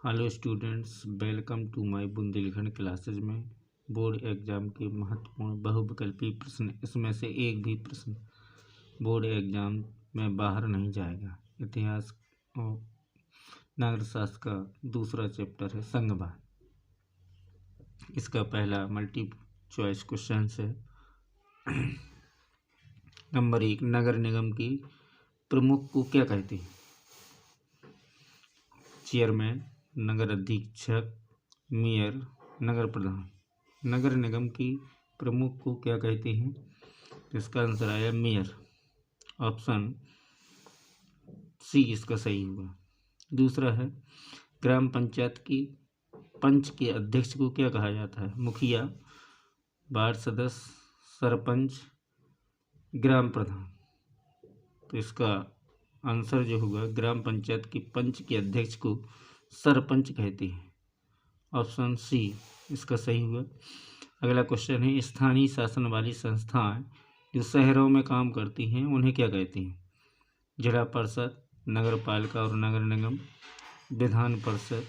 Hello students, welcome to my Bundelkhand classes में board exam के महत्वपूर्ण बहुविकल्पी प्रश्न। इसमें से एक भी प्रश्न बोर्ड एग्जाम में बाहर नहीं जाएगा। इतिहास और नागरिक शास्त्र का दूसरा चैप्टर है संघवाद। इसका पहला मल्टी चॉइस क्वेश्चन है। नंबर 1, नगर निगम की प्रमुख को क्या कहते हैं? चेयरमैन, नगर अधीक्षक, मेयर, नगर प्रधान। नगर निगम की प्रमुख को क्या कहते हैं? इसका आंसर आया मेयर। ऑप्शन सी इसका सही होगा। दूसरा है, ग्राम पंचायत की पंच के अध्यक्ष को क्या कहा जाता है? मुखिया, वार्ड सदस्य, सरपंच, ग्राम प्रधान। तो इसका आंसर जो होगा, ग्राम पंचायत की पंच के अध्यक्ष को सरपंच कहते हैं। ऑप्शन सी इसका सही हुआ। अगला क्वेश्चन है, स्थानीय शासन वाली संस्थाएं जो शहरों में काम करती हैं उन्हें क्या कहते हैं? जिला परिषद, नगर पालिका और नगर निगम, विधान परिषद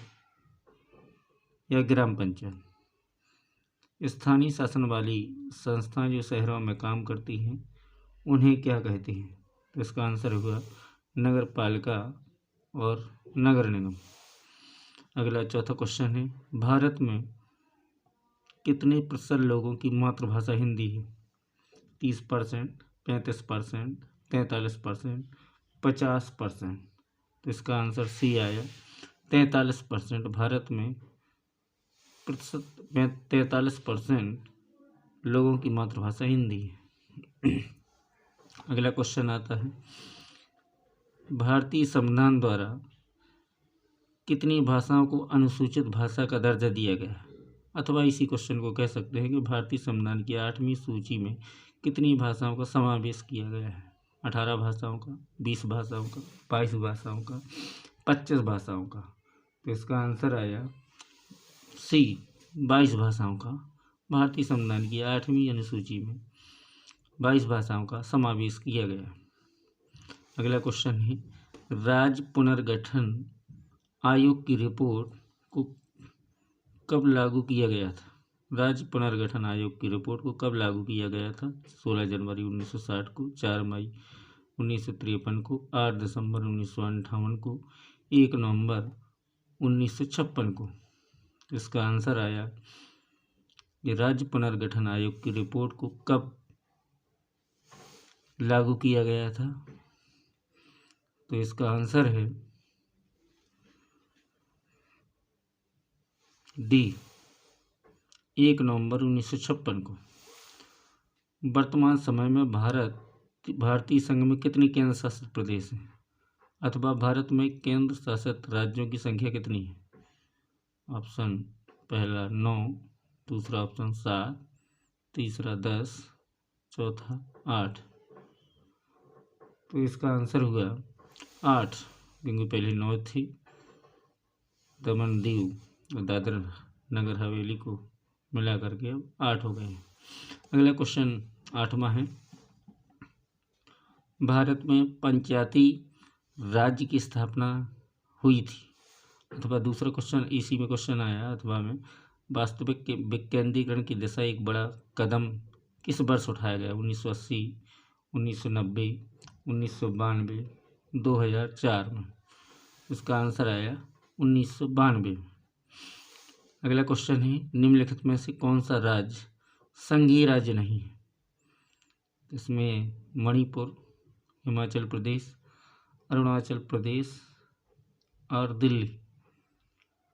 या ग्राम पंचायत। स्थानीय शासन वाली संस्थाएं जो शहरों में काम करती हैं उन्हें क्या कहते हैं? तो इसका आंसर हुआ नगर पालिका और नगर निगम। अगला चौथा क्वेश्चन है, भारत में कितने प्रतिशत लोगों की मातृभाषा हिंदी है? 30%, 35%, 43%, 50%। तो इसका आंसर सी आया 43%। भारत में 43% लोगों की मातृभाषा हिंदी है। अगला क्वेश्चन आता है, भारतीय संविधान द्वारा कितनी भाषाओं को अनुसूचित भाषा का दर्जा दिया गया है? अथवा इसी क्वेश्चन को कह सकते हैं कि भारतीय संविधान की 8वीं सूची में कितनी भाषाओं का समावेश किया गया है? 18 भाषाओं का, 20 भाषाओं का, 22 भाषाओं का, 25 भाषाओं का। तो इसका आंसर आया सी 22 भाषाओं का। भारतीय संविधान की 8वीं अनुसूची में 22 भाषाओं का समावेश किया गया। अगला क्वेश्चन है, राज्य पुनर्गठन आयोग की रिपोर्ट को कब लागू किया गया था? राज्य पुनर्गठन आयोग की रिपोर्ट को कब लागू किया गया था? 16 जनवरी 1960 को, 4 मई 1953 को, 8 दिसंबर 1958 को, 1 नवंबर 1956 को। इसका आंसर आया, ये राज्य पुनर्गठन आयोग की रिपोर्ट को कब लागू किया गया था? तो इसका आंसर है डी, 1 नवंबर 1956 को। वर्तमान समय में भारतीय संघ में कितने केंद्र शासित प्रदेश हैं? अथवा भारत में केंद्र शासित राज्यों की संख्या कितनी है? ऑप्शन पहला 9, दूसरा ऑप्शन 7, तीसरा 10, चौथा 8। तो इसका आंसर हुआ 8, क्योंकि पहले 9 थी। दमन, दीव और दादर नगर हवेली को मिला करके अब 8 हो गए हैं। अगला क्वेश्चन 8वां है, भारत में पंचायती राज्य की स्थापना हुई थी। अथवा दूसरा क्वेश्चन इसी में क्वेश्चन आया, अथवा में वास्तविक विकेंद्रीकरण की दिशा एक बड़ा कदम किस वर्ष उठाया गया? 1980, 1990, 1992, 2004 में। इसका आंसर आया 1992। अगला क्वेश्चन है, निम्नलिखित में से कौन सा राज्य संघीय राज्य नहीं है? इसमें मणिपुर, हिमाचल प्रदेश, अरुणाचल प्रदेश और दिल्ली।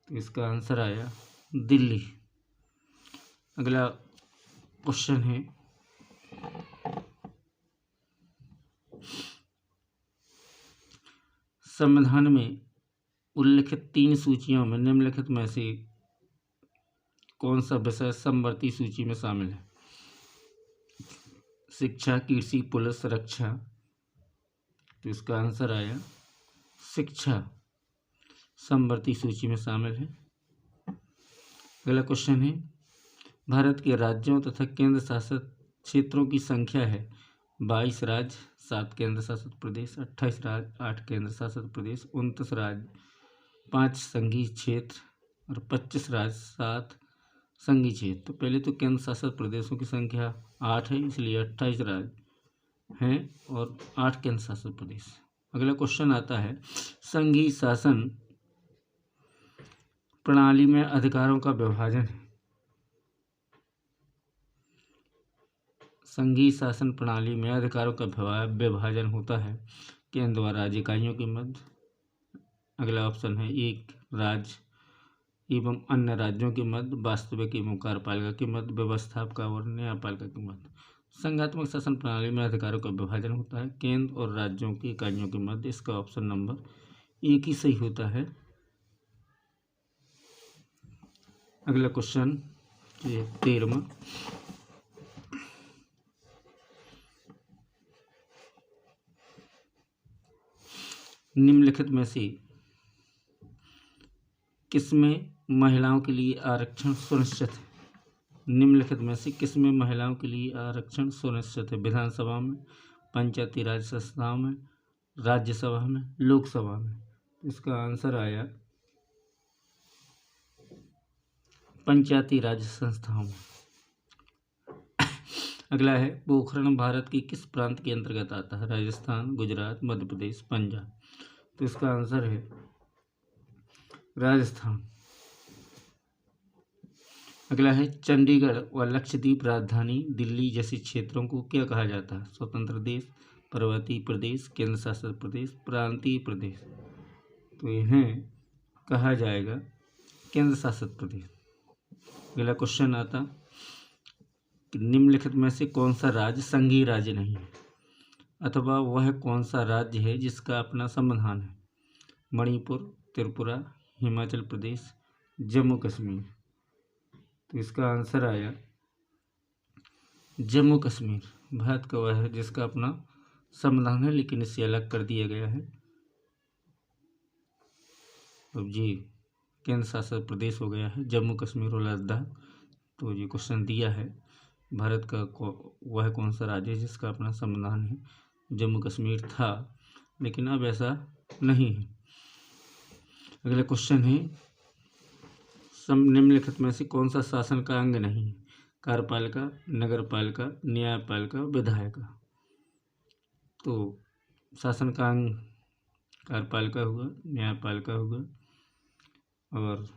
तो इसका आंसर आया दिल्ली। अगला क्वेश्चन है, संविधान में उल्लिखित 3 सूचियों में निम्नलिखित में से कौन सा विषय समवर्ती सूची में शामिल है? शिक्षा, कृषि, पुलिस, रक्षा। तो इसका आंसर आया शिक्षा समवर्ती सूची में शामिल है। अगला क्वेश्चन है, भारत के राज्यों तथा केंद्र शासित क्षेत्रों की संख्या है 22 राज्य, 7 केंद्र शासित प्रदेश, 28 राज्य, 8 केंद्र शासित प्रदेश, 29 राज्य, 5 संघीय क्षेत्र और 25 राज्य, 7 संघीय क्षेत्र। तो पहले तो केंद्र शासित प्रदेशों की संख्या 8 है, इसलिए 28 राज्य हैं और 8 केंद्र शासित प्रदेश। अगला क्वेश्चन आता है, संघीय शासन प्रणाली में अधिकारों का विभाजन है। संघीय शासन प्रणाली में अधिकारों का विभाजन होता है केंद्र द्वारा राज्य इकाइयों के मध्य। अगला ऑप्शन है, एक राज्य एवं अन्य राज्यों के मध्य, वास्तविक एवं कार्यपालिका के मध्य, व्यवस्थापिका और न्यायपालिका के मध्य। संघात्मक शासन प्रणाली में अधिकारों का विभाजन होता है केंद्र और राज्यों की इकाइयों के मध्य। इसका ऑप्शन नंबर 1 ही सही होता है। अगला क्वेश्चन 13वां, निम्नलिखित में से किसमें महिलाओं के लिए आरक्षण सुनिश्चित है? निम्नलिखित में से किसमें महिलाओं के लिए आरक्षण सुनिश्चित है? विधानसभा में, पंचायती राज संस्थाओं में, राज्यसभा में, लोकसभा में। इसका आंसर आया पंचायती राज संस्थाओं में। अगला है, पोखरण भारत की किस प्रांत के अंतर्गत आता है? राजस्थान, गुजरात, मध्य प्रदेश, पंजाब। तो इसका आंसर है राजस्थान। अगला है, चंडीगढ़ व लक्षद्वीप राजधानी दिल्ली जैसे क्षेत्रों को क्या कहा जाता है? स्वतंत्र देश, पर्वतीय प्रदेश, केंद्र शासित प्रदेश, प्रांतीय प्रदेश। तो इन्हें कहा जाएगा केंद्र शासित प्रदेश। अगला क्वेश्चन आता कि निम्नलिखित में से कौन सा राज्य संघीय राज्य नहीं है, अथवा वह कौन सा राज्य है जिसका अपना संविधान है? मणिपुर, त्रिपुरा, हिमाचल प्रदेश, जम्मू कश्मीर। तो इसका आंसर आया जम्मू कश्मीर। भारत का वह है जिसका अपना संविधान है, लेकिन इसे अलग कर दिया गया है। अब जी केंद्र शासित प्रदेश हो गया है जम्मू कश्मीर और लद्दाख। तो ये क्वेश्चन दिया है, भारत का वह कौन सा राज्य है जिसका अपना संविधान है? जम्मू कश्मीर था, लेकिन अब ऐसा नहीं है। अगला क्वेश्चन है, निम्नलिखित में से कौन सा शासन का अंग नहीं है? कार्यपालिका, नगरपालिका, न्यायपालिका, विधायिका। तो शासन का अंग कार्यपालिका हुआ, न्यायपालिका हुआ और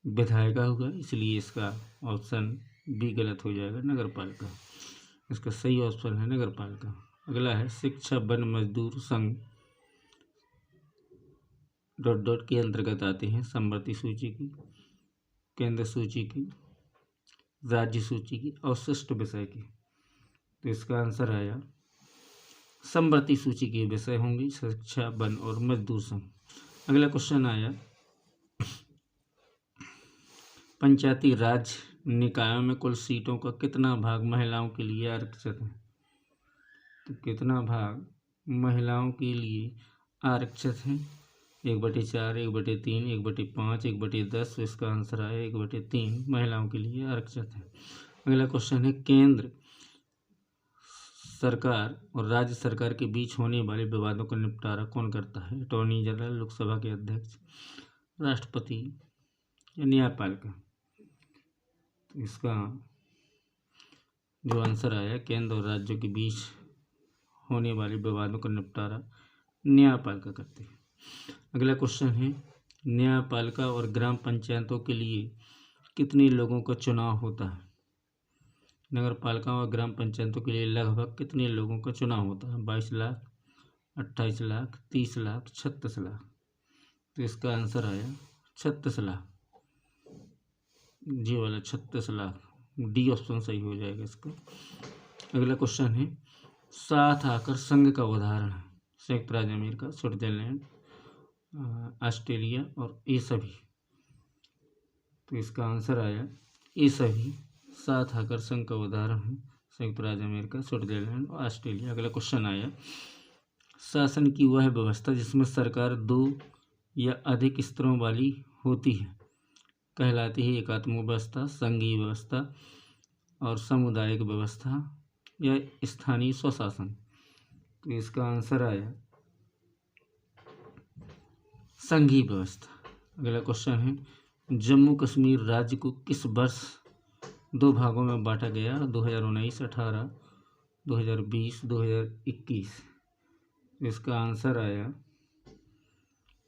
विधायिका हुआ, इसलिए इसका ऑप्शन बी गलत हो जाएगा, नगरपालिका। इसका सही ऑप्शन है नगरपालिका। अगला है, शिक्षा वन मजदूर संघ ... के अंतर्गत आते हैं समवर्ती सूची की, केंद्र सूची की, राज्य सूची की, अवशिष्ट विषय की। तो इसका आंसर आया समवर्ती सूची के विषय होंगे शिक्षा, वन और मजदूर संघ। अगला क्वेश्चन आया, पंचायती राज निकायों में कुल सीटों का कितना भाग महिलाओं के लिए आरक्षित है? तो कितना भाग महिलाओं के लिए आरक्षित है? 1/4, 1/3, 1/5, 1/10। तो इसका आंसर आया 1/3 महिलाओं के लिए आरक्षित है। अगला क्वेश्चन है, केंद्र सरकार और राज्य सरकार के बीच होने वाले विवादों का निपटारा कौन करता है? अटॉर्नी जनरल, लोकसभा के अध्यक्ष, राष्ट्रपति या न्यायपालिका। तो इसका जो आंसर आया, केंद्र और राज्यों के बीच होने वाले विवादों का निपटारा न्यायपालिका करती है। अगला क्वेश्चन है, न्यायपालिका और ग्राम पंचायतों के लिए कितने लोगों का चुनाव होता है? नगर पालिका और ग्राम पंचायतों के लिए लगभग कितने लोगों का चुनाव होता है? 22 लाख, 28 लाख, 30 लाख, 36 लाख। तो इसका आंसर आया 36 लाख, जी वाला 36 लाख, डी ऑप्शन सही हो जाएगा इसका। अगला क्वेश्चन है, साथ आकर संघ का उदाहरण है? संयुक्त राज्य अमेरिका, स्विट्जरलैंड, ऑस्ट्रेलिया और ये सभी। तो इसका आंसर आया ये सभी साथ आकर संघ का उदाहरण है संयुक्त राज्य अमेरिका, स्विट्जरलैंड और ऑस्ट्रेलिया। अगला क्वेश्चन आया, शासन की वह व्यवस्था जिसमें सरकार 2 या अधिक स्तरों वाली होती है कहलाती है एकात्मक व्यवस्था, संघीय व्यवस्था और सामुदायिक व्यवस्था या स्थानीय स्वशासन। तो इसका आंसर आया संघीय व्यवस्था। अगला क्वेश्चन है, जम्मू कश्मीर राज्य को किस वर्ष 2 भागों में बांटा गया? 2019-18, 2020, 2021। इसका आंसर आया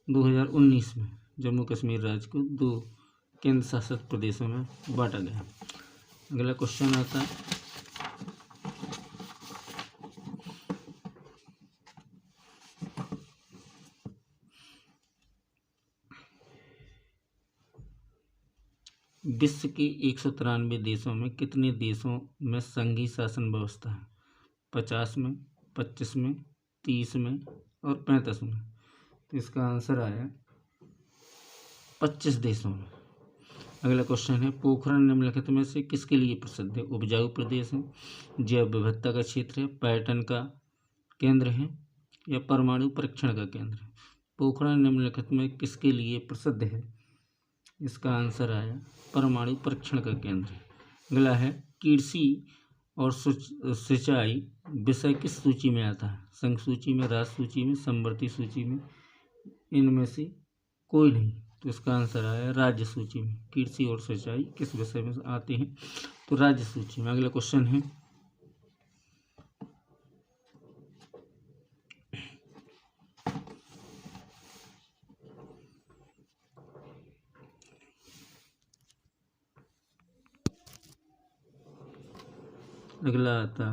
2019 में जम्मू कश्मीर राज्य को 2 केंद्र शासित प्रदेशों में बांटा गया। अगला क्वेश्चन आता है, विश्व के 193 देशों में कितने देशों में संघीय शासन व्यवस्था है? 50 में, 25 में, 30 में और 35 में। तो इसका आंसर आया 25 देशों में। अगला क्वेश्चन है, पोखरण निम्नलिखित में से किसके लिए प्रसिद्ध है? उपजाऊ प्रदेश है, जैव विविधता का क्षेत्र है, पर्यटन का केंद्र है या परमाणु परीक्षण का केंद्र है? पोखरण निम्नलिखित में किसके लिए प्रसिद्ध है? इसका आंसर आया परमाणु परीक्षण का केंद्र है। अगला है, कृषि और सिंचाई विषय किस सूची में आता है? संघ सूची में, राज्य सूची में, समवर्ती सूची में, इनमें से कोई नहीं। तो इसका आंसर आया राज्य सूची में। कृषि और सिंचाई किस विषय में आते हैं? तो राज्य सूची में। अगला क्वेश्चन है, अगला आता